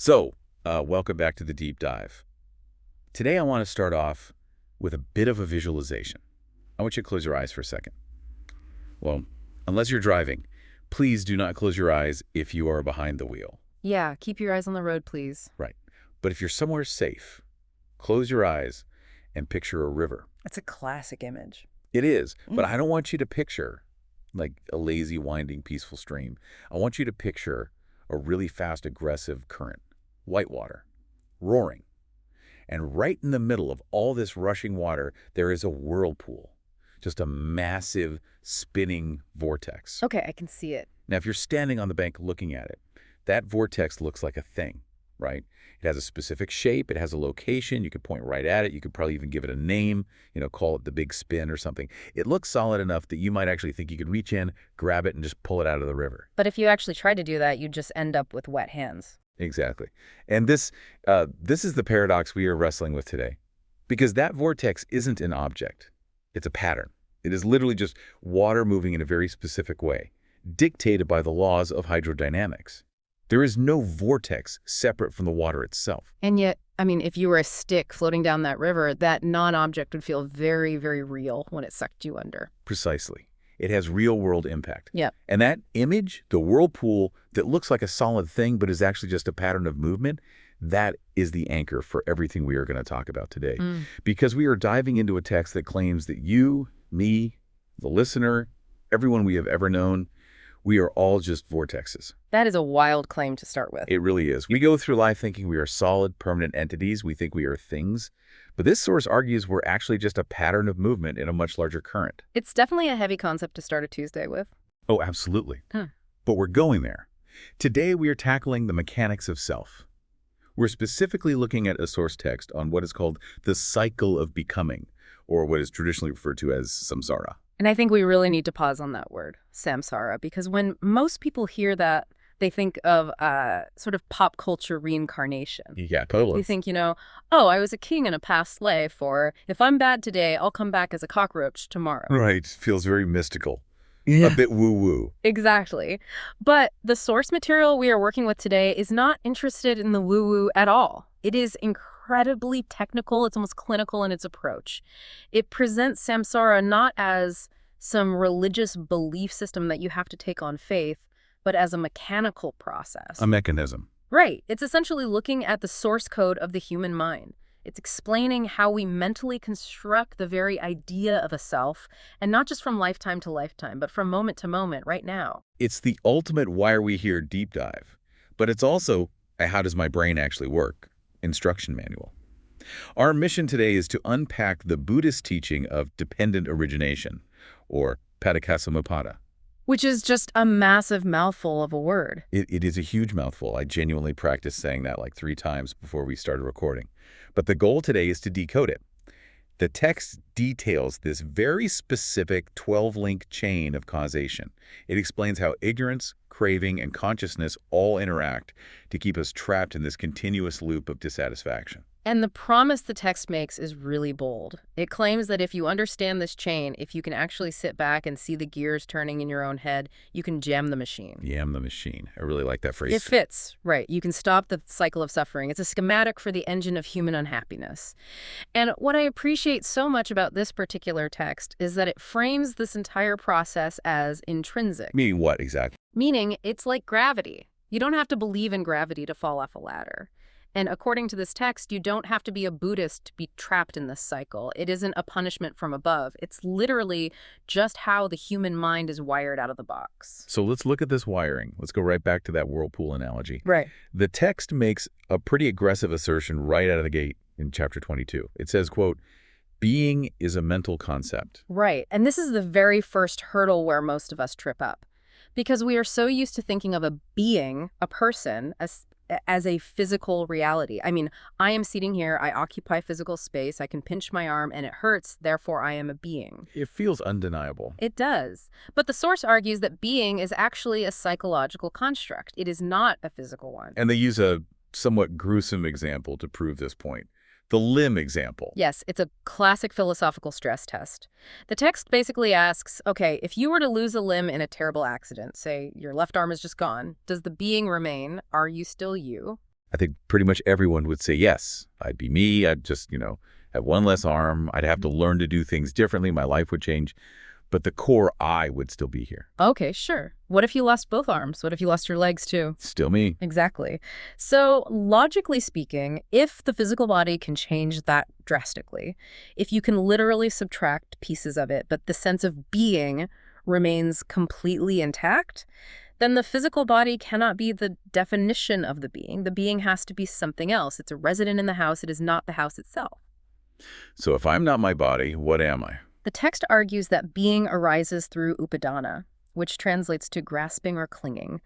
Welcome back to the deep dive. Today I want to start off with a bit of a visualization. I want you to close your eyes for a second. Well, unless you're driving, please do not close your eyes if you are behind the wheel. Yeah, keep your eyes on the road, please. Right. But if you're somewhere safe, close your eyes and picture a river. That's a classic image. It is, but I don't want you to picture like a lazy, winding, peaceful stream. I want you to picture a really fast, aggressive current, whitewater, roaring. And right in the middle of all this rushing water, there is a whirlpool, just a massive spinning vortex. Okay, I can see it. Now, if you're standing on the bank looking at it, that vortex looks like a thing, right? It has a specific shape. It has a location. You could point right at it. You could probably even give it a name, call it the big spin or something. It looks solid enough that you might actually think you could reach in, grab it, and just pull it out of the river. But if you actually tried to do that, you'd just end up with wet hands. Exactly. And this is the paradox we are wrestling with today. Because that vortex isn't an object. It's a pattern. It is literally just water moving in a very specific way, dictated by the laws of hydrodynamics. There is no vortex separate from the water itself. And yet, if you were a stick floating down that river, that non-object would feel very, very real when it sucked you under. Precisely. It has real-world impact. Yep. And that image, the whirlpool that looks like a solid thing but is actually just a pattern of movement, that is the anchor for everything we are going to talk about today. Because we are diving into a text that claims that you, me, the listener, everyone we have ever known, we are all just vortexes. That is a wild claim to start with. It really is. We go through life thinking we are solid, permanent entities. We think we are things. But this source argues we're actually just a pattern of movement in a much larger current. It's definitely a heavy concept to start a Tuesday with. Oh, absolutely. Huh. But we're going there. Today we are tackling the mechanics of self. We're specifically looking at a source text on what is called the cycle of becoming, or what is traditionally referred to as samsara. And I think we really need to pause on that word, samsara, because when most people hear that, they think of sort of pop culture reincarnation. Yeah, totally. They think, oh, I was a king in a past life, or if I'm bad today, I'll come back as a cockroach tomorrow. Right. Feels very mystical. Yeah. A bit woo-woo. Exactly. But the source material we are working with today is not interested in the woo-woo at all. It is incredibly technical. It's almost clinical in its approach. It presents samsara not as some religious belief system that you have to take on faith, but as a mechanical process. A mechanism. Right. It's essentially looking at the source code of the human mind. It's explaining how we mentally construct the very idea of a self, and not just from lifetime to lifetime, but from moment to moment, right now. It's the ultimate why are we here deep dive, but it's also a how does my brain actually work instruction manual. Our mission today is to unpack the Buddhist teaching of dependent origination, or padakasamuppada. Which is just a massive mouthful of a word. It is a huge mouthful. I genuinely practiced saying that like 3 times before we started recording. But the goal today is to decode it. The text details this very specific 12-link chain of causation. It explains how ignorance, craving, and consciousness all interact to keep us trapped in this continuous loop of dissatisfaction. And the promise the text makes is really bold. It claims that if you understand this chain, if you can actually sit back and see the gears turning in your own head, you can jam the machine. Jam the machine. I really like that phrase. It fits, right. You can stop the cycle of suffering. It's a schematic for the engine of human unhappiness. And what I appreciate so much about this particular text is that it frames this entire process as intrinsic. Meaning what exactly? Meaning it's like gravity. You don't have to believe in gravity to fall off a ladder. And according to this text, you don't have to be a Buddhist to be trapped in this cycle. It isn't a punishment from above. It's literally just how the human mind is wired out of the box. So let's look at this wiring. Let's go right back to that whirlpool analogy. Right. The text makes a pretty aggressive assertion right out of the gate in chapter 22. It says, quote, being is a mental concept. Right. And this is the very first hurdle where most of us trip up. Because we are so used to thinking of a being, a person, as a physical reality. I am sitting here, I occupy physical space, I can pinch my arm and it hurts, therefore I am a being. It feels undeniable. It does. But the source argues that being is actually a psychological construct. It is not a physical one. And they use a somewhat gruesome example to prove this point. The limb example. Yes, it's a classic philosophical stress test. The text basically asks, okay, if you were to lose a limb in a terrible accident, say your left arm is just gone, does the being remain? Are you still you? I think pretty much everyone would say yes. I'd be me. I'd just, have one less arm. I'd have to learn to do things differently. My life would change. But the core I would still be here. Okay, sure. What if you lost both arms? What if you lost your legs too? Still me. Exactly. So, logically speaking, if the physical body can change that drastically, if you can literally subtract pieces of it, but the sense of being remains completely intact, then the physical body cannot be the definition of the being. The being has to be something else. It's a resident in the house. It is not the house itself. So if I'm not my body, what am I? The text argues that being arises through upadana, which translates to grasping or clinging.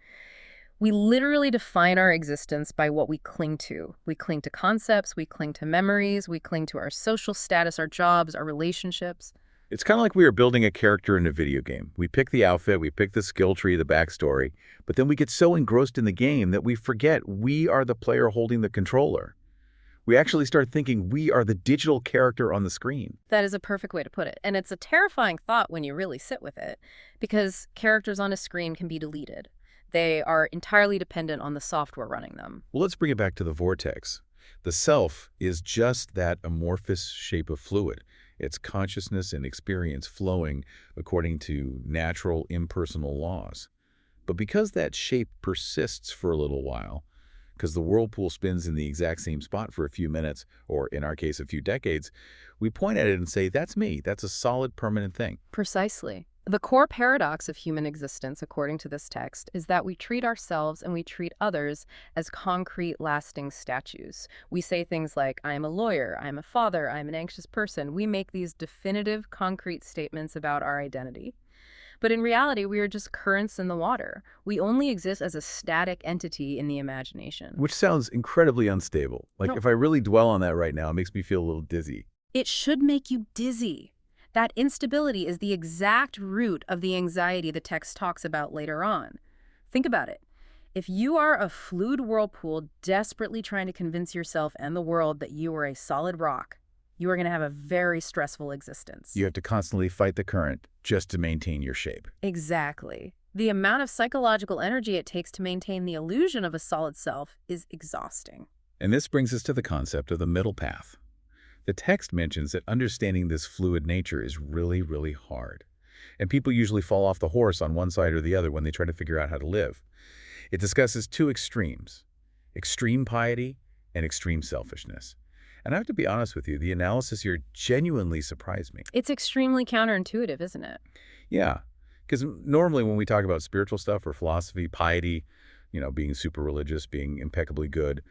We literally define our existence by what we cling to. We cling to concepts, we cling to memories, we cling to our social status, our jobs, our relationships. It's kind of like we are building a character in a video game. We pick the outfit, we pick the skill tree, the backstory, but then we get so engrossed in the game that we forget we are the player holding the controller. We actually start thinking we are the digital character on the screen. That is a perfect way to put it. And it's a terrifying thought when you really sit with it, because characters on a screen can be deleted. They are entirely dependent on the software running them. Well, let's bring it back to the vortex. The self is just that amorphous shape of fluid. It's consciousness and experience flowing according to natural, impersonal laws. But because that shape persists for a little while, because the whirlpool spins in the exact same spot for a few minutes, or in our case, a few decades, we point at it and say, that's me. That's a solid, permanent thing. Precisely. The core paradox of human existence, according to this text, is that we treat ourselves and we treat others as concrete, lasting statues. We say things like, I am a lawyer, I am a father, I am an anxious person. We make these definitive, concrete statements about our identity. But in reality, we are just currents in the water. We only exist as a static entity in the imagination. Which sounds incredibly unstable. No. If I really dwell on that right now, it makes me feel a little dizzy. It should make you dizzy. That instability is the exact root of the anxiety the text talks about later on. Think about it. If you are a fluid whirlpool desperately trying to convince yourself and the world that you are a solid rock, you are going to have a very stressful existence. You have to constantly fight the current just to maintain your shape. Exactly. The amount of psychological energy it takes to maintain the illusion of a solid self is exhausting. And this brings us to the concept of the middle path. The text mentions that understanding this fluid nature is really, really hard. And people usually fall off the horse on one side or the other when they try to figure out how to live. It discusses two extremes, extreme piety and extreme selfishness. And I have to be honest with you, the analysis here genuinely surprised me. It's extremely counterintuitive, isn't it? Yeah, because normally when we talk about spiritual stuff or philosophy, piety, being super religious, being impeccably good,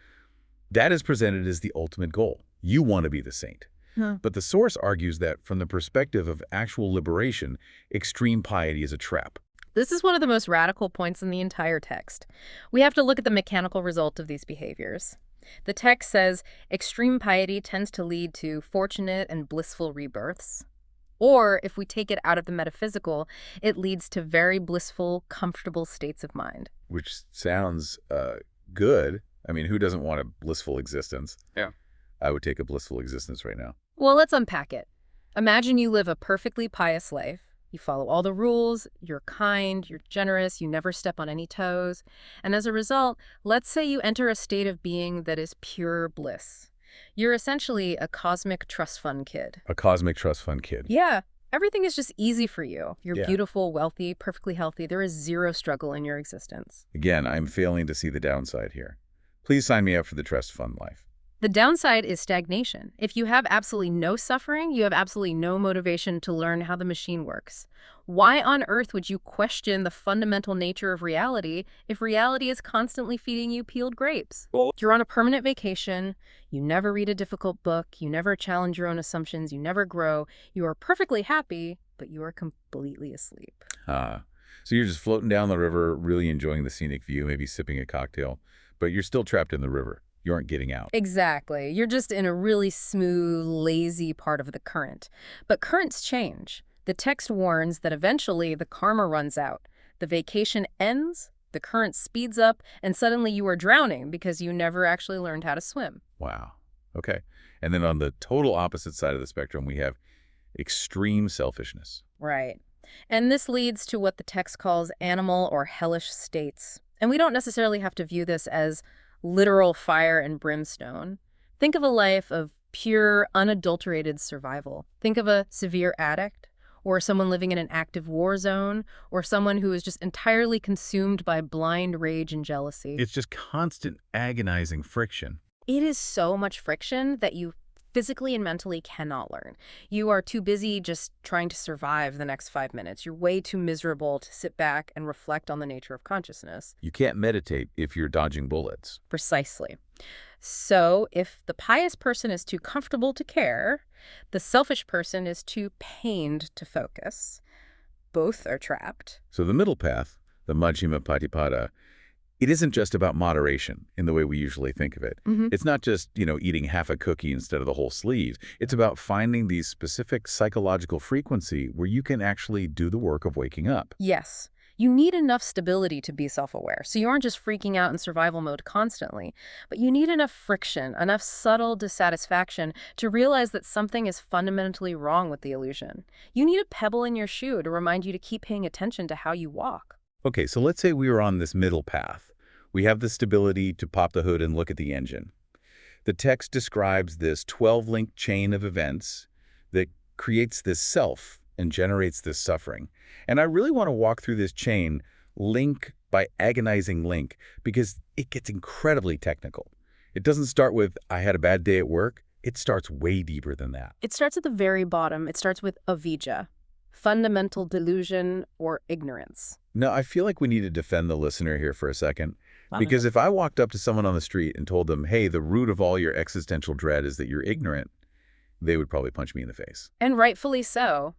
that is presented as the ultimate goal. You want to be the saint. Huh. But the source argues that from the perspective of actual liberation, extreme piety is a trap. This is one of the most radical points in the entire text. We have to look at the mechanical result of these behaviors. The text says extreme piety tends to lead to fortunate and blissful rebirths. Or, if we take it out of the metaphysical, it leads to very blissful, comfortable states of mind. Which sounds good. I mean, who doesn't want a blissful existence? Yeah. I would take a blissful existence right now. Well, let's unpack it. Imagine you live a perfectly pious life. You follow all the rules, you're kind, you're generous, you never step on any toes. And as a result, let's say you enter a state of being that is pure bliss. You're essentially a cosmic trust fund kid. A cosmic trust fund kid. Yeah. Everything is just easy for you. You're Yeah. beautiful, wealthy, perfectly healthy. There is zero struggle in your existence. Again, I'm failing to see the downside here. Please sign me up for the trust fund life. The downside is stagnation. If you have absolutely no suffering, you have absolutely no motivation to learn how the machine works. Why on earth would you question the fundamental nature of reality if reality is constantly feeding you peeled grapes? You're on a permanent vacation, you never read a difficult book, you never challenge your own assumptions, you never grow, you are perfectly happy, but you are completely asleep. So you're just floating down the river, really enjoying the scenic view, maybe sipping a cocktail, but you're still trapped in the river. You aren't getting out. Exactly. You're just in a really smooth, lazy part of the current. But currents change. The text warns that eventually the karma runs out. The vacation ends, the current speeds up, and suddenly you are drowning because you never actually learned how to swim. Wow. Okay. And then on the total opposite side of the spectrum, we have extreme selfishness. Right. And this leads to what the text calls animal or hellish states. And we don't necessarily have to view this as literal fire and brimstone. Think of a life of pure, unadulterated survival. Think of a severe addict, or someone living in an active war zone, or someone who is just entirely consumed by blind rage and jealousy. It's just constant agonizing friction. It is so much friction that you physically and mentally cannot learn. You are too busy just trying to survive the next 5 minutes. You're way too miserable to sit back and reflect on the nature of consciousness. You can't meditate if you're dodging bullets. Precisely. So if the pious person is too comfortable to care, the selfish person is too pained to focus. Both are trapped. So the middle path, the Majjhima Patipada, it isn't just about moderation in the way we usually think of it. It's not just, eating half a cookie instead of the whole sleeve. It's about finding these specific psychological frequency where you can actually do the work of waking up. Yes. You need enough stability to be self-aware, so you aren't just freaking out in survival mode constantly, but you need enough friction, enough subtle dissatisfaction to realize that something is fundamentally wrong with the illusion. You need a pebble in your shoe to remind you to keep paying attention to how you walk. Okay, so let's say we were on this middle path. We have the stability to pop the hood and look at the engine. The text describes this 12-link chain of events that creates this self and generates this suffering. And I really want to walk through this chain link by agonizing link because it gets incredibly technical. It doesn't start with, I had a bad day at work. It starts way deeper than that. It starts at the very bottom. It starts with avijja, fundamental delusion or ignorance. Now, I feel like we need to defend the listener here for a second. Because if I walked up to someone on the street and told them, hey, the root of all your existential dread is that you're ignorant, they would probably punch me in the face. And rightfully so.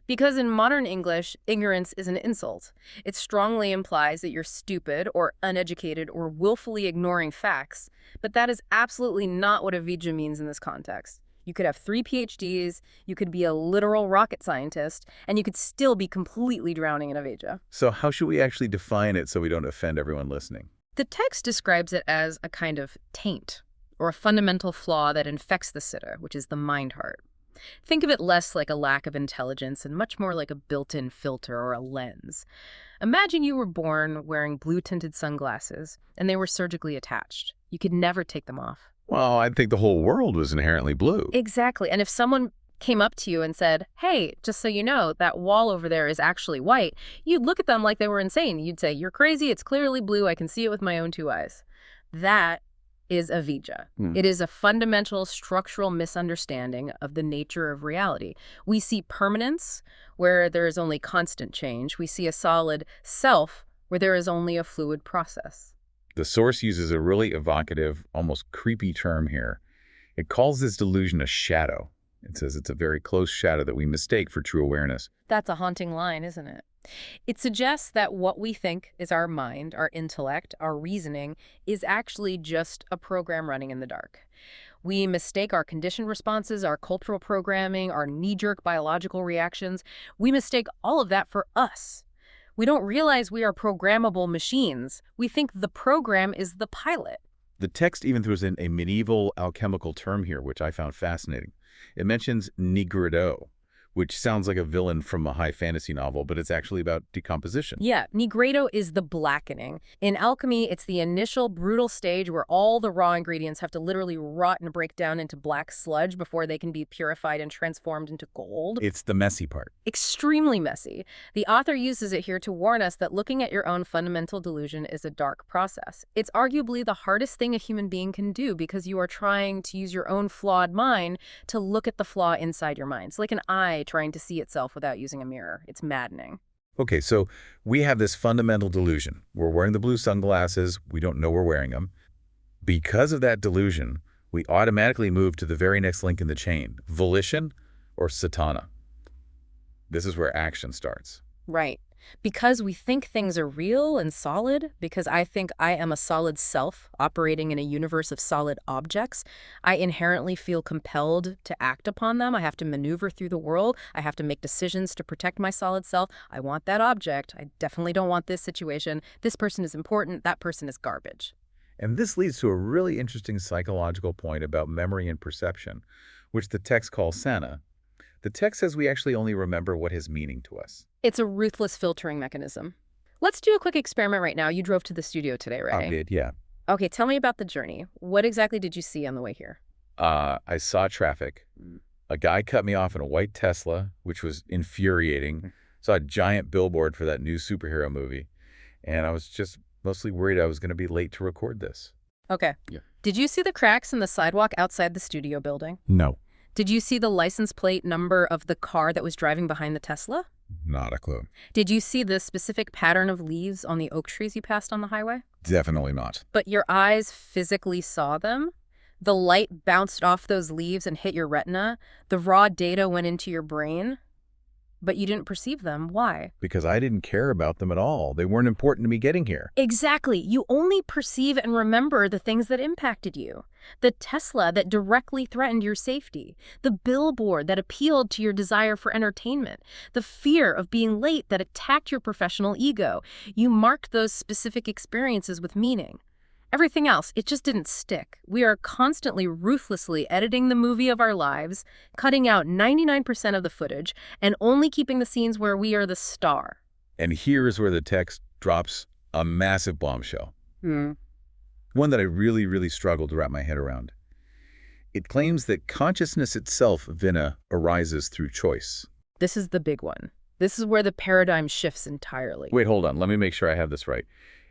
Because in modern English, ignorance is an insult. It strongly implies that you're stupid or uneducated or willfully ignoring facts. But that is absolutely not what avijja means in this context. You could have 3 PhDs, you could be a literal rocket scientist, and you could still be completely drowning in avijja. So how should we actually define it so we don't offend everyone listening? The text describes it as a kind of taint, or a fundamental flaw that infects the siddha, which is the mind-heart. Think of it less like a lack of intelligence and much more like a built-in filter or a lens. Imagine you were born wearing blue-tinted sunglasses, and they were surgically attached. You could never take them off. Well, I'd think the whole world was inherently blue. Exactly. And if someone came up to you and said, hey, just so you know, that wall over there is actually white, you'd look at them like they were insane. You'd say, you're crazy, it's clearly blue, I can see it with my own 2 eyes. That is avijja. It is a fundamental structural misunderstanding of the nature of reality. We see permanence where there is only constant change. We see a solid self where there is only a fluid process. The source uses a really evocative, almost creepy term here. It calls this delusion a shadow. It says it's a very close shadow that we mistake for true awareness. That's a haunting line, isn't it? It suggests that what we think is our mind, our intellect, our reasoning, is actually just a program running in the dark. We mistake our conditioned responses, our cultural programming, our knee-jerk biological reactions. We mistake all of that for us. We don't realize we are programmable machines. We think the program is the pilot. The text even throws in a medieval alchemical term here, which I found fascinating. It mentions Nigredo, which sounds like a villain from a high fantasy novel, but it's actually about decomposition. Yeah, Nigredo is the blackening. In alchemy, it's the initial brutal stage where all the raw ingredients have to literally rot and break down into black sludge before they can be purified and transformed into gold. It's the messy part. Extremely messy. The author uses it here to warn us that looking at your own fundamental delusion is a dark process. It's arguably the hardest thing a human being can do because you are trying to use your own flawed mind to look at the flaw inside your mind. It's like an eye trying to see itself without using a mirror. It's maddening. Okay, so we have this fundamental delusion. We're wearing the blue sunglasses. We don't know we're wearing them. Because of that delusion, we automatically move to the very next link in the chain, volition or satana. This is where action starts. Right. Because we think things are real and solid, because I think I am a solid self operating in a universe of solid objects, I inherently feel compelled to act upon them. I have to maneuver through the world. I have to make decisions to protect my solid self. I want that object. I definitely don't want this situation. This person is important. That person is garbage. And this leads to a really interesting psychological point about memory and perception, which the text calls sana. The text says we actually only remember what has meaning to us. It's a ruthless filtering mechanism. Let's do a quick experiment right now. You drove to the studio today, right? I did, yeah. Okay, tell me about the journey. What exactly did you see on the way here? I saw traffic. A guy cut me off in a white Tesla, which was infuriating. Saw a giant billboard for that new superhero movie. And I was just mostly worried I was going to be late to record this. Okay. Yeah. Did you see the cracks in the sidewalk outside the studio building? No. Did you see the license plate number of the car that was driving behind the Tesla? Not a clue. Did you see the specific pattern of leaves on the oak trees you passed on the highway? Definitely not. But your eyes physically saw them? The light bounced off those leaves and hit your retina? The raw data went into your brain? But you didn't perceive them. Why? Because I didn't care about them at all. They weren't important to me getting here. Exactly. You only perceive and remember the things that impacted you. The Tesla that directly threatened your safety. The billboard that appealed to your desire for entertainment. The fear of being late that attacked your professional ego. You marked those specific experiences with meaning. Everything else, it just didn't stick. We are constantly ruthlessly editing the movie of our lives, cutting out 99% of the footage, and only keeping the scenes where we are the star. And here's where the text drops a massive bombshell. One that I really, really struggled to wrap my head around. It claims that consciousness itself, Vinna, arises through choice. This is the big one. This is where the paradigm shifts entirely. Wait, hold on. Let me make sure I have this right.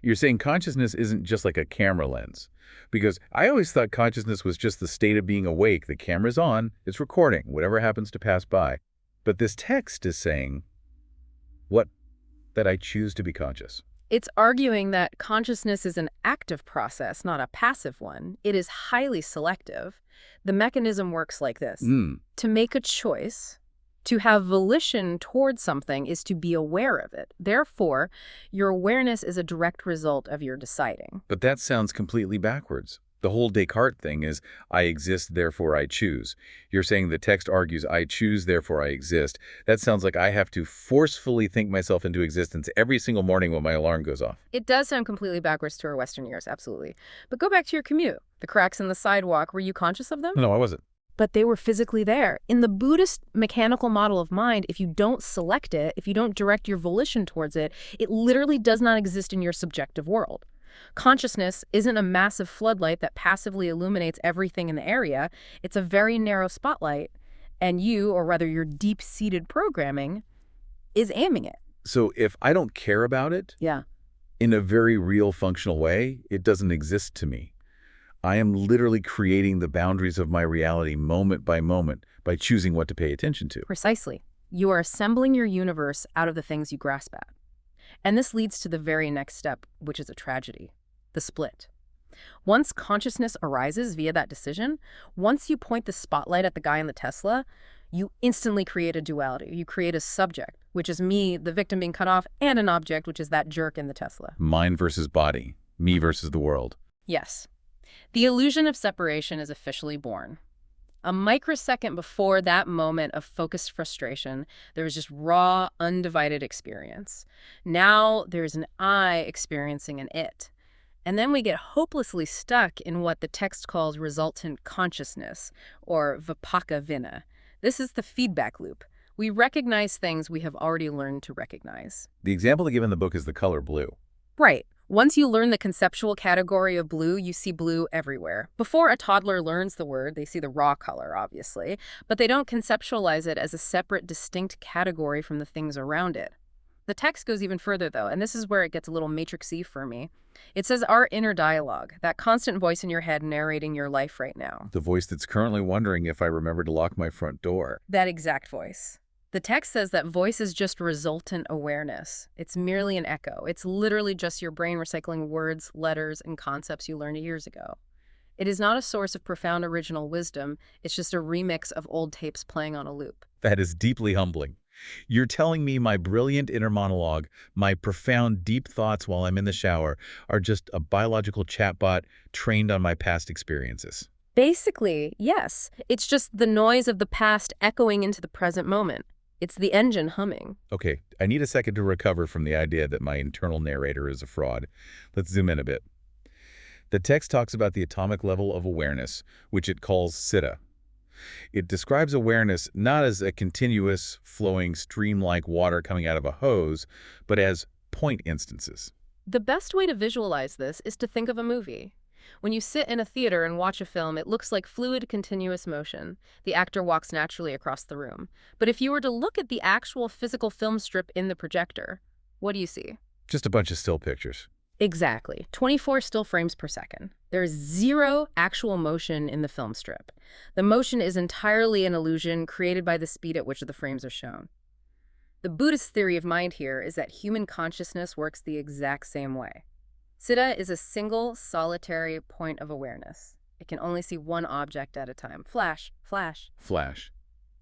You're saying consciousness isn't just like a camera lens. Because I always thought consciousness was just the state of being awake. The camera's on, it's recording, whatever happens to pass by. But this text is saying, what? That I choose to be conscious. It's arguing that consciousness is an active process, not a passive one. It is highly selective. The mechanism works like this. To make a choice, to have volition towards something is to be aware of it. Therefore, your awareness is a direct result of your deciding. But that sounds completely backwards. The whole Descartes thing is, I exist, therefore I choose. You're saying the text argues, I choose, therefore I exist. That sounds like I have to forcefully think myself into existence every single morning when my alarm goes off. It does sound completely backwards to our Western ears, absolutely. But go back to your commute. The cracks in the sidewalk, were you conscious of them? No, I wasn't. But they were physically there. In the Buddhist mechanical model of mind, if you don't select it, if you don't direct your volition towards it, it literally does not exist in your subjective world. Consciousness isn't a massive floodlight that passively illuminates everything in the area. It's a very narrow spotlight, and you, or rather your deep-seated programming, is aiming it. So if I don't care about it, Yeah. in a very real functional way, it doesn't exist to me. I am literally creating the boundaries of my reality moment by choosing what to pay attention to. Precisely. You are assembling your universe out of the things you grasp at. And this leads to the very next step, which is a tragedy, the split. Once consciousness arises via that decision, once you point the spotlight at the guy in the Tesla, you instantly create a duality. You create a subject, which is me, the victim being cut off, and an object, which is that jerk in the Tesla. Mind versus body, me versus the world. Yes. The illusion of separation is officially born. A microsecond before that moment of focused frustration, there was just raw, undivided experience. Now there's an I experiencing an it. And then we get hopelessly stuck in what the text calls resultant consciousness, or vipaka vinna. This is the feedback loop. We recognize things we have already learned to recognize. The example they give in the book is the color blue. Right. Once you learn the conceptual category of blue, you see blue everywhere. Before a toddler learns the word, they see the raw color, obviously, but they don't conceptualize it as a separate, distinct category from the things around it. The text goes even further, though, and this is where it gets a little matrixy for me. It says our inner dialogue, that constant voice in your head narrating your life right now. The voice that's currently wondering if I remember to lock my front door. That exact voice. The text says that voice is just resultant awareness. It's merely an echo. It's literally just your brain recycling words, letters, and concepts you learned years ago. It is not a source of profound original wisdom. It's just a remix of old tapes playing on a loop. That is deeply humbling. You're telling me my brilliant inner monologue, my profound deep thoughts while I'm in the shower, are just a biological chatbot trained on my past experiences. Basically, yes. It's just the noise of the past echoing into the present moment. It's the engine humming. Okay, I need a second to recover from the idea that my internal narrator is a fraud. Let's zoom in a bit. The text talks about the atomic level of awareness, which it calls siddha. It describes awareness not as a continuous, flowing stream like water coming out of a hose, but as point instances. The best way to visualize this is to think of a movie. When you sit in a theater and watch a film, it looks like fluid, continuous motion. The actor walks naturally across the room. But if you were to look at the actual physical film strip in the projector, what do you see? Just a bunch of still pictures. Exactly. 24 still frames per second. There's zero actual motion in the film strip. The motion is entirely an illusion created by the speed at which the frames are shown. The Buddhist theory of mind here is that human consciousness works the exact same way. Siddha is a single, solitary point of awareness. It can only see one object at a time. Flash, flash. Flash.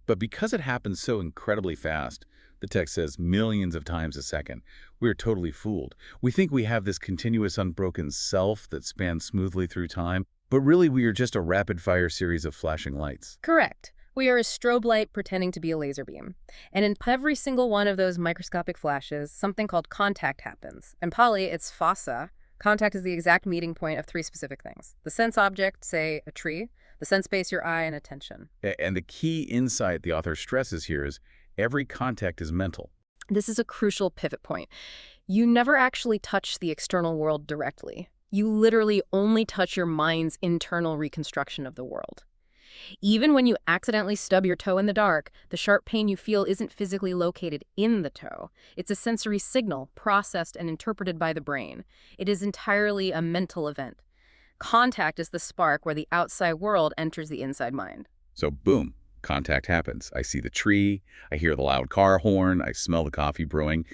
But because it happens so incredibly fast, the text says millions of times a second, we're totally fooled. We think we have this continuous unbroken self that spans smoothly through time, but really we are just a rapid-fire series of flashing lights. Correct. We are a strobe light pretending to be a laser beam. And in every single one of those microscopic flashes, something called contact happens. In Pali, it's phassa. Contact is the exact meeting point of three specific things. The sense object, say a tree, the sense space, your eye, and attention. And the key insight the author stresses here is every contact is mental. This is a crucial pivot point. You never actually touch the external world directly. You literally only touch your mind's internal reconstruction of the world. Even when you accidentally stub your toe in the dark, the sharp pain you feel isn't physically located in the toe. It's a sensory signal processed and interpreted by the brain. It is entirely a mental event. Contact is the spark where the outside world enters the inside mind. So boom, contact happens. I see the tree, I hear the loud car horn, I smell the coffee brewing.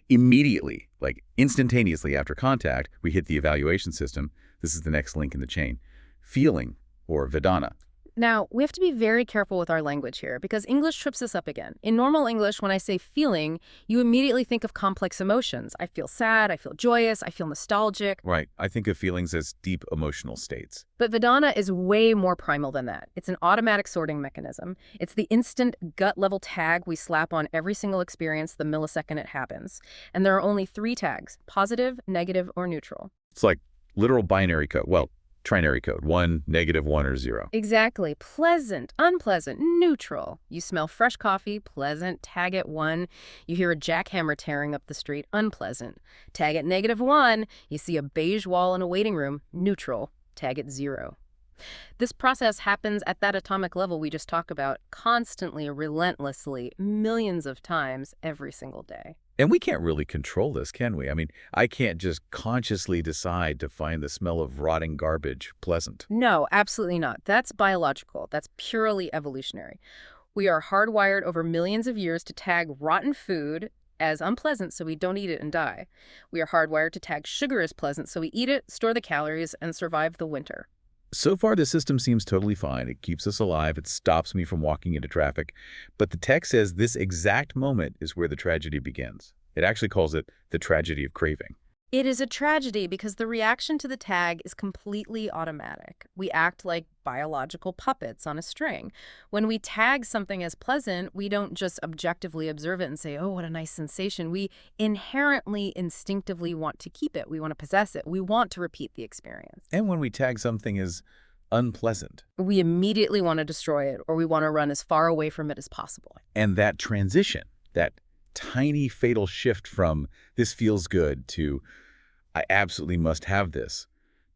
Immediately, like instantaneously after contact, we hit the evaluation system. This is the next link in the chain. Feeling, or Vedana. Now, we have to be very careful with our language here because English trips us up again. In normal English, when I say feeling, you immediately think of complex emotions. I feel sad, I feel joyous, I feel nostalgic. Right. I think of feelings as deep emotional states. But Vedana is way more primal than that. It's an automatic sorting mechanism. It's the instant gut-level tag we slap on every single experience the millisecond it happens. And there are only three tags: positive, negative, or neutral. It's like literal binary code. Well, trinary code, 1, -1, or 0. Exactly. Pleasant, unpleasant, neutral. You smell fresh coffee, pleasant, tag it 1. You hear a jackhammer tearing up the street, unpleasant. Tag it -1. You see a beige wall in a waiting room, neutral. Tag it 0. This process happens at that atomic level we just talked about, constantly, relentlessly, millions of times every single day. And we can't really control this, can we? I mean, I can't just consciously decide to find the smell of rotting garbage pleasant. No, absolutely not. That's biological. That's purely evolutionary. We are hardwired over millions of years to tag rotten food as unpleasant so we don't eat it and die. We are hardwired to tag sugar as pleasant so we eat it, store the calories, and survive the winter. So far, the system seems totally fine. It keeps us alive. It stops me from walking into traffic. But the text says this exact moment is where the tragedy begins. It actually calls it the tragedy of craving. It is a tragedy because the reaction to the tag is completely automatic. We act like biological puppets on a string. When we tag something as pleasant, we don't just objectively observe it and say, oh, what a nice sensation. We inherently, instinctively want to keep it. We want to possess it. We want to repeat the experience. And when we tag something as unpleasant, we immediately want to destroy it, or we want to run as far away from it as possible. And that transition, that tiny fatal shift from this feels good to I absolutely must have this,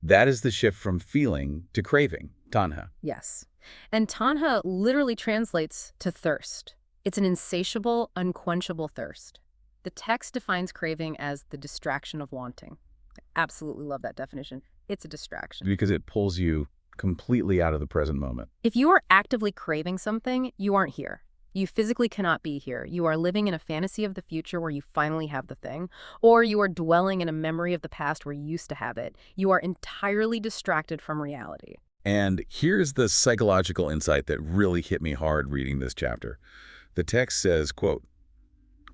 that is the shift from feeling to craving, tanha. Yes. And tanha literally translates to thirst. It's an insatiable, unquenchable thirst. The text defines craving as the distraction of wanting. I absolutely love that definition. It's a distraction. Because it pulls you completely out of the present moment. If you are actively craving something, you aren't here. You physically cannot be here. You are living in a fantasy of the future where you finally have the thing, or you are dwelling in a memory of the past where you used to have it. You are entirely distracted from reality. And here's the psychological insight that really hit me hard reading this chapter. The text says, quote,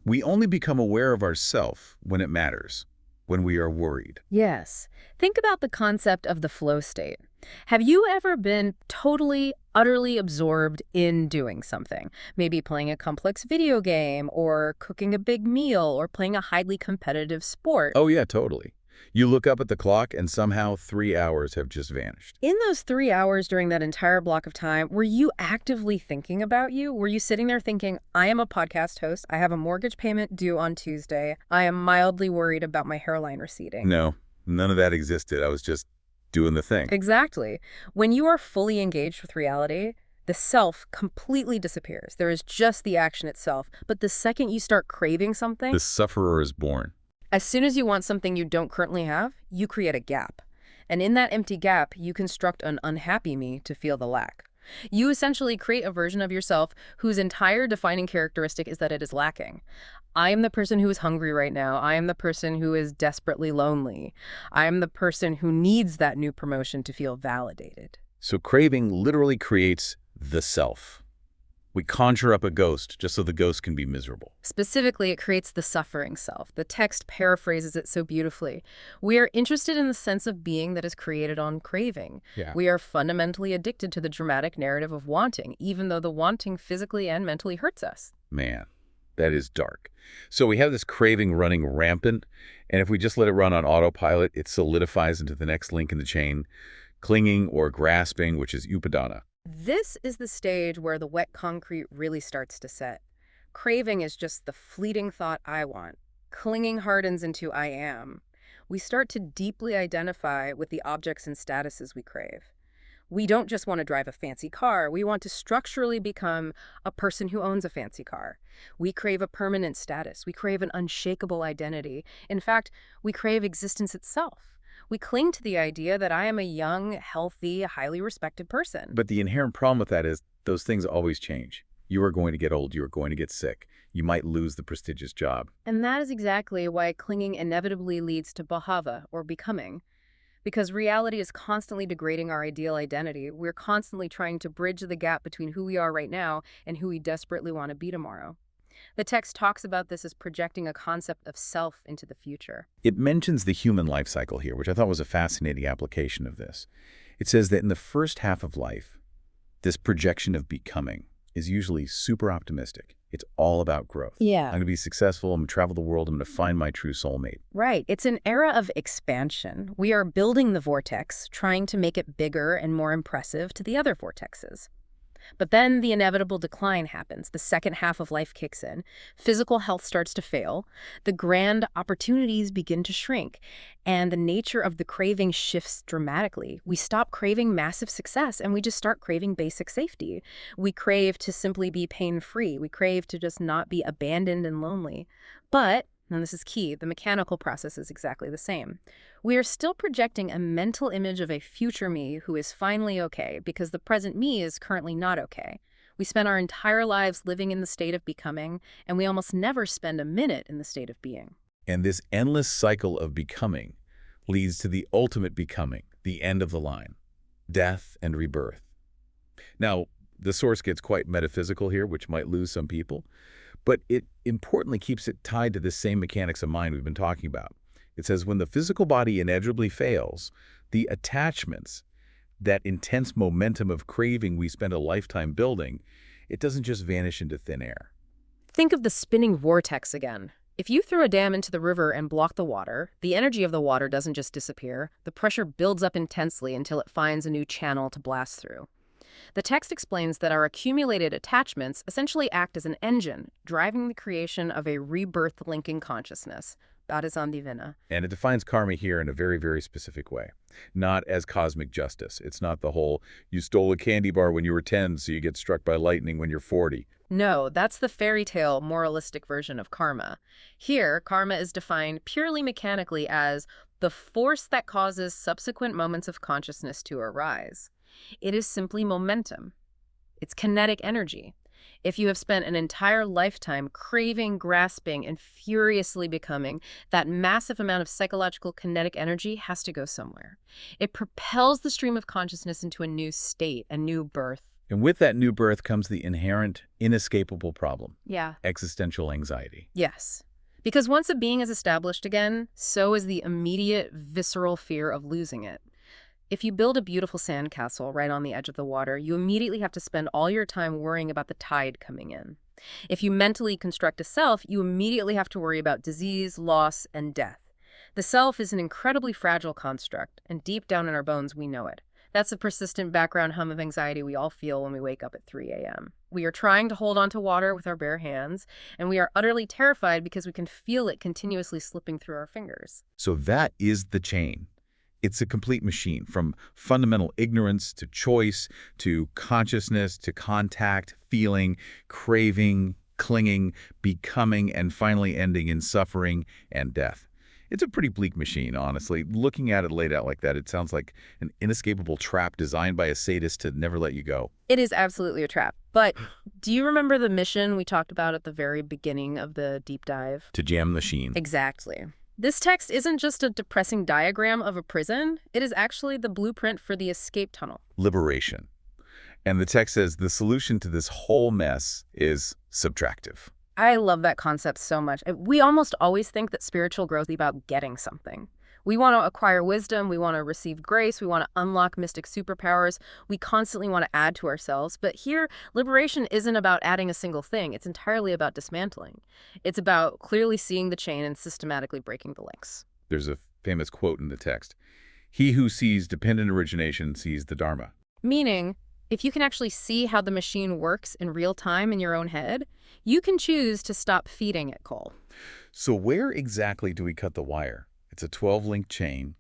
"We only become aware of ourself when it matters, when we are worried." Yes. Think about the concept of the flow state. Have you ever been totally, utterly absorbed in doing something? Maybe playing a complex video game, or cooking a big meal, or playing a highly competitive sport. Oh yeah, totally. You look up at the clock and somehow 3 hours have just vanished. In those 3 hours during that entire block of time, were you actively thinking about you? Were you sitting there thinking, I am a podcast host, I have a mortgage payment due on Tuesday, I am mildly worried about my hairline receding? No, none of that existed. I was just doing the thing. Exactly. When you are fully engaged with reality, the self completely disappears. There is just the action itself. But the second you start craving something, The sufferer is born. as soon as you want something you don't currently have, you create a gap. And in that empty gap, you construct an unhappy me to feel the lack. You essentially create a version of yourself whose entire defining characteristic is that it is lacking. I am the person who is hungry right now. I am the person who is desperately lonely. I am the person who needs that new promotion to feel validated. So craving literally creates the self. We conjure up a ghost just so the ghost can be miserable. Specifically, it creates the suffering self. The text paraphrases it so beautifully. We are interested in the sense of being that is created on craving. Yeah. We are fundamentally addicted to the dramatic narrative of wanting, even though the wanting physically and mentally hurts us. Man, that is dark. So we have this craving running rampant, and if we just let it run on autopilot, it solidifies into the next link in the chain, clinging or grasping, which is upadana. This is the stage where the wet concrete really starts to set. Craving is just the fleeting thought I want. Clinging hardens into I am. We start to deeply identify with the objects and statuses we crave. We don't just want to drive a fancy car. We want to structurally become a person who owns a fancy car. We crave a permanent status. We crave an unshakable identity. In fact, we crave existence itself. We cling to the idea that I am a young, healthy, highly respected person. But the inherent problem with that is those things always change. You are going to get old. You are going to get sick. You might lose the prestigious job. And that is exactly why clinging inevitably leads to bhava, or becoming. Because reality is constantly degrading our ideal identity, we're constantly trying to bridge the gap between who we are right now and who we desperately want to be tomorrow. The text talks about this as projecting a concept of self into the future. It mentions the human life cycle here, which I thought was a fascinating application of this. It says that in the first half of life, this projection of becoming is usually super optimistic. It's all about growth. Yeah. I'm going to be successful. I'm going to travel the world. I'm going to find my true soulmate. Right. It's an era of expansion. We are building the vortex, trying to make it bigger and more impressive to the other vortexes. But then the inevitable decline happens. The second half of life kicks in. Physical health starts to fail. The grand opportunities begin to shrink. And the nature of the craving shifts dramatically. We stop craving massive success and we just start craving basic safety. We crave to simply be pain-free. We crave to just not be abandoned and lonely. But, and this is key, the mechanical process is exactly the same. We are still projecting a mental image of a future me who is finally okay because the present me is currently not okay. We spend our entire lives living in the state of becoming, and we almost never spend a minute in the state of being. And this endless cycle of becoming leads to the ultimate becoming, the end of the line, death and rebirth. Now, the source gets quite metaphysical here, which might lose some people, but it importantly keeps it tied to the same mechanics of mind we've been talking about. It says when the physical body inevitably fails, the attachments, that intense momentum of craving we spend a lifetime building, it doesn't just vanish into thin air. Think of the spinning vortex again. If you throw a dam into the river and block the water, the energy of the water doesn't just disappear. The pressure builds up intensely until it finds a new channel to blast through. The text explains that our accumulated attachments essentially act as an engine, driving the creation of a rebirth-linking consciousness. Divina. And it defines karma here in a very, very specific way. Not as cosmic justice. It's not the whole, you stole a candy bar when you were 10, so you get struck by lightning when you're 40. No, that's the fairy tale moralistic version of karma. Here, karma is defined purely mechanically as the force that causes subsequent moments of consciousness to arise. It is simply momentum. It's kinetic energy. If you have spent an entire lifetime craving, grasping, and furiously becoming, that massive amount of psychological kinetic energy has to go somewhere. It propels the stream of consciousness into a new state, a new birth. And with that new birth comes the inherent, inescapable problem. Yeah. Existential anxiety. Yes. Because once a being is established again, so is the immediate, visceral fear of losing it. If you build a beautiful sandcastle right on the edge of the water, you immediately have to spend all your time worrying about the tide coming in. If you mentally construct a self, you immediately have to worry about disease, loss, and death. The self is an incredibly fragile construct, and deep down in our bones, we know it. That's the persistent background hum of anxiety we all feel when we wake up at 3 a.m. We are trying to hold onto water with our bare hands, and we are utterly terrified because we can feel it continuously slipping through our fingers. So that is the chain. It's a complete machine, from fundamental ignorance to choice, to consciousness, to contact, feeling, craving, clinging, becoming, and finally ending in suffering and death. It's a pretty bleak machine, honestly. Looking at it laid out like that, it sounds like an inescapable trap designed by a sadist to never let you go. It is absolutely a trap. But do you remember the mission we talked about at the very beginning of the deep dive? To jam the machine. Exactly. This text isn't just a depressing diagram of a prison. It is actually the blueprint for the escape tunnel. Liberation. And the text says the solution to this whole mess is subtractive. I love that concept so much. We almost always think that spiritual growth is about getting something. We want to acquire wisdom, we want to receive grace, we want to unlock mystic superpowers, we constantly want to add to ourselves. But here, liberation isn't about adding a single thing. It's entirely about dismantling. It's about clearly seeing the chain and systematically breaking the links. There's a famous quote in the text. He who sees dependent origination sees the Dharma. Meaning, if you can actually see how the machine works in real time in your own head, you can choose to stop feeding it coal. So where exactly do we cut the wire? It's a 12-link chain.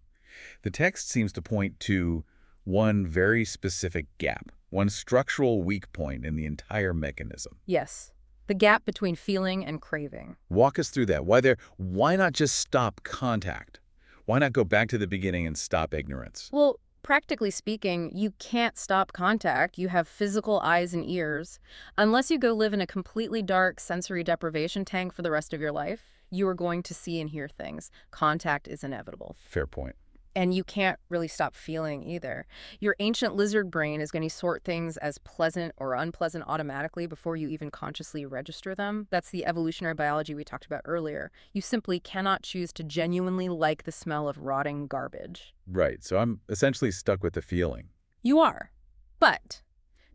The text seems to point to one very specific gap, one structural weak point in the entire mechanism. Yes, the gap between feeling and craving. Walk us through that. Why not just stop contact? Why not go back to the beginning and stop ignorance? Well, practically speaking, you can't stop contact. You have physical eyes and ears. Unless you go live in a completely dark sensory deprivation tank for the rest of your life, you are going to see and hear things. Contact is inevitable. Fair point. And you can't really stop feeling either. Your ancient lizard brain is going to sort things as pleasant or unpleasant automatically before you even consciously register them. That's the evolutionary biology we talked about earlier. You simply cannot choose to genuinely like the smell of rotting garbage. Right, so I'm essentially stuck with the feeling. You are. But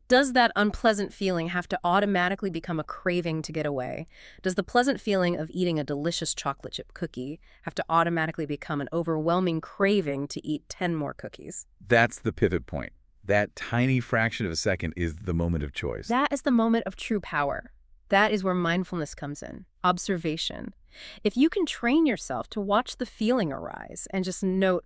does that unpleasant feeling have to automatically become a craving to get away? Does the pleasant feeling of eating a delicious chocolate chip cookie have to automatically become an overwhelming craving to eat 10 more cookies? That's the pivot point. That tiny fraction of a second is the moment of choice. That is the moment of true power. That is where mindfulness comes in. Observation. If you can train yourself to watch the feeling arise and just note,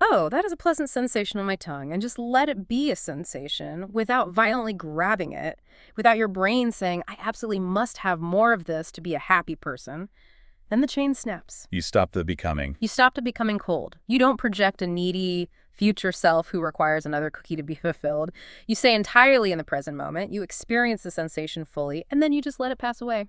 oh, that is a pleasant sensation on my tongue, and just let it be a sensation without violently grabbing it, without your brain saying, I absolutely must have more of this to be a happy person, then the chain snaps. You stop the becoming. You stop to becoming cold. You don't project a needy future self who requires another cookie to be fulfilled. You stay entirely in the present moment. You experience the sensation fully, and then you just let it pass away.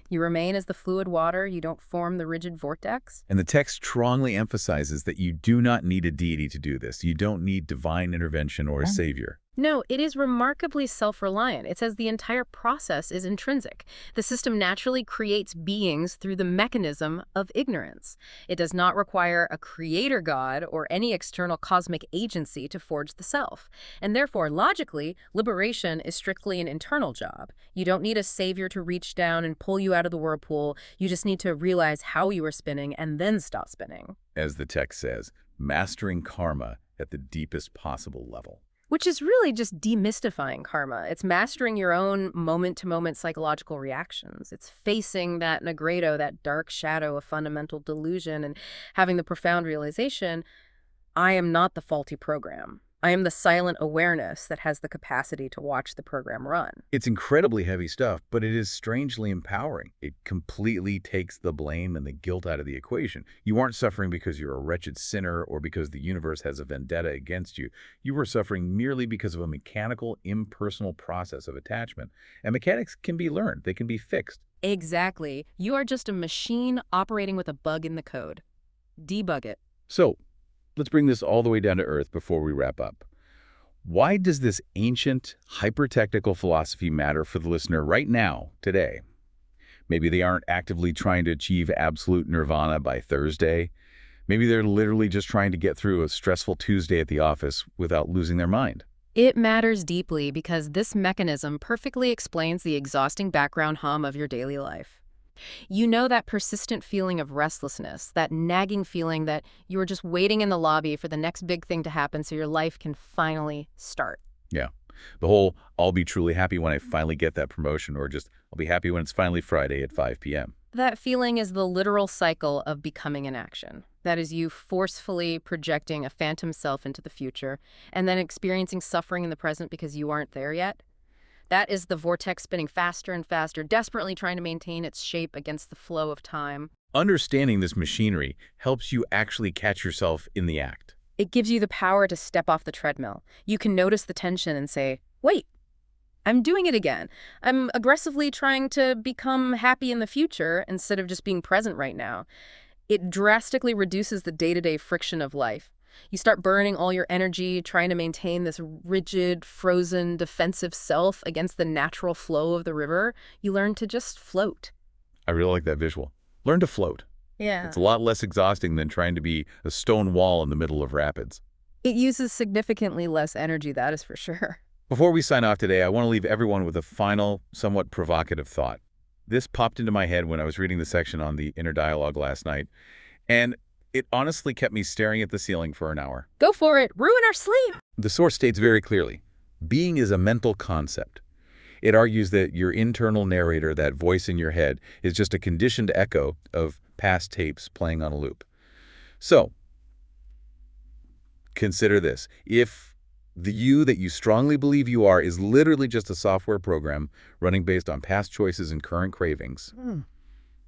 You remain as the fluid water. You don't form the rigid vortex. And the text strongly emphasizes that you do not need a deity to do this. You don't need divine intervention or a savior. No, it is remarkably self-reliant. It says the entire process is intrinsic. The system naturally creates beings through the mechanism of ignorance. It does not require a creator god or any external cosmic agency to forge the self. And therefore, logically, liberation is strictly an internal job. You don't need a savior to reach down and pull you out of the whirlpool. You just need to realize how you are spinning and then stop spinning. As the text says, mastering karma at the deepest possible level. Which is really just demystifying karma. It's mastering your own moment-to-moment psychological reactions. It's facing that Nigredo, that dark shadow of fundamental delusion, and having the profound realization, I am not the faulty program. I am the silent awareness that has the capacity to watch the program run. It's incredibly heavy stuff, but it is strangely empowering. It completely takes the blame and the guilt out of the equation. You aren't suffering because you're a wretched sinner or because the universe has a vendetta against you. You are suffering merely because of a mechanical, impersonal process of attachment. And mechanics can be learned. They can be fixed. Exactly. You are just a machine operating with a bug in the code. Debug it. So, let's bring this all the way down to earth before we wrap up. Why does this ancient, hyper-technical philosophy matter for the listener right now, today? Maybe they aren't actively trying to achieve absolute nirvana by Thursday. Maybe they're literally just trying to get through a stressful Tuesday at the office without losing their mind. It matters deeply because this mechanism perfectly explains the exhausting background hum of your daily life. You know that persistent feeling of restlessness, that nagging feeling that you are just waiting in the lobby for the next big thing to happen so your life can finally start. Yeah. The whole, I'll be truly happy when I finally get that promotion, or just, I'll be happy when it's finally Friday at 5 p.m. That feeling is the literal cycle of becoming in action. That is you forcefully projecting a phantom self into the future and then experiencing suffering in the present because you aren't there yet. That is the vortex spinning faster and faster, desperately trying to maintain its shape against the flow of time. Understanding this machinery helps you actually catch yourself in the act. It gives you the power to step off the treadmill. You can notice the tension and say, wait, I'm doing it again. I'm aggressively trying to become happy in the future instead of just being present right now. It drastically reduces the day-to-day friction of life. You start burning all your energy trying to maintain this rigid, frozen, defensive self against the natural flow of the river. You learn to just float. I really like that visual. Learn to float. Yeah. It's a lot less exhausting than trying to be a stone wall in the middle of rapids. It uses significantly less energy, that is for sure. Before we sign off today, I want to leave everyone with a final, somewhat provocative thought. This popped into my head when I was reading the section on the inner dialogue last night, and it honestly kept me staring at the ceiling for an hour. Go for it. Ruin our sleep. The source states very clearly, being is a mental concept. It argues that your internal narrator, that voice in your head, is just a conditioned echo of past tapes playing on a loop. So, consider this. If the you that you strongly believe you are is literally just a software program running based on past choices and current cravings,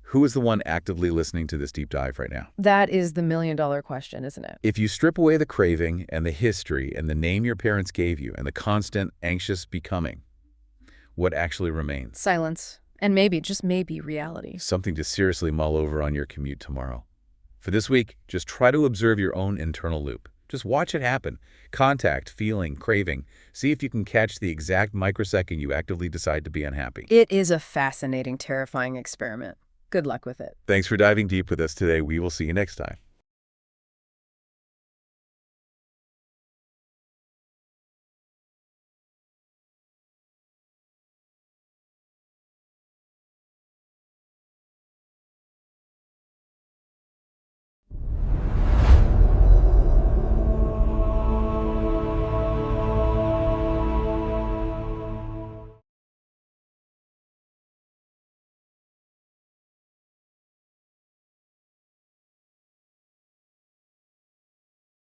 who is the one actively listening to this deep dive right now? That is the million-dollar question, isn't it? If you strip away the craving and the history and the name your parents gave you and the constant anxious becoming, what actually remains? Silence. And maybe, just maybe, reality. Something to seriously mull over on your commute tomorrow. For this week, just try to observe your own internal loop. Just watch it happen. Contact, feeling, craving. See if you can catch the exact microsecond you actively decide to be unhappy. It is a fascinating, terrifying experiment. Good luck with it. Thanks for diving deep with us today. We will see you next time.